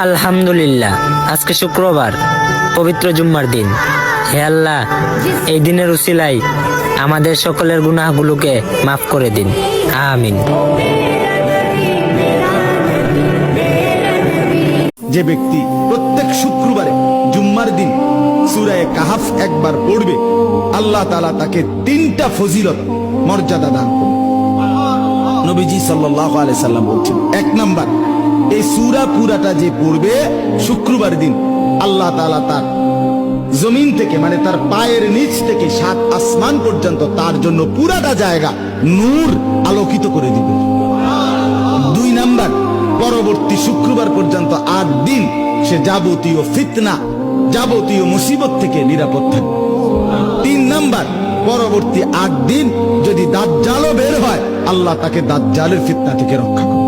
আলহামদুলিল্লাহ, আজকে শুক্রবার, পবিত্র জুম্মার দিন। হে আল্লাহ, এই দিনের উসিলায় আমাদের সকলের গুনাহগুলোকে মাফ করে দিন, আমিন। যে ব্যক্তি প্রত্যেক শুক্রবারে জুম্মার দিন সূরা কাহাফ একবার পড়বে, আল্লাহ তাআলা তাকে 3টা ফজিলত মর্যাদা দান করবেন। নবীজি সাল্লাল্লাহু আলাইহি সাল্লাম বলছেন, 1 নাম্বার, এই সূরা পুরাটা যে পড়বে শুক্রবার দিন, আল্লাহ তাআলা তার জমিন থেকে মানে তার পায়ের নিচ থেকে 7 আসমান পর্যন্ত তার জন্য পুরাটা জায়গা নূর আলোকিত করে দিবে। 2 নাম্বার, পরবর্তী শুক্রবার পর্যন্ত 8 দিন সে যাবতীয় ফিতনা, যাবতীয় মুসিবত থেকে নিরাপদ থাকবে। 3 নাম্বার, পরবর্তী 8 দিন যদি দাজ্জালও বের হয়, আল্লাহ তাকে দাজ্জালের ফিতনা থেকে রক্ষা করবে।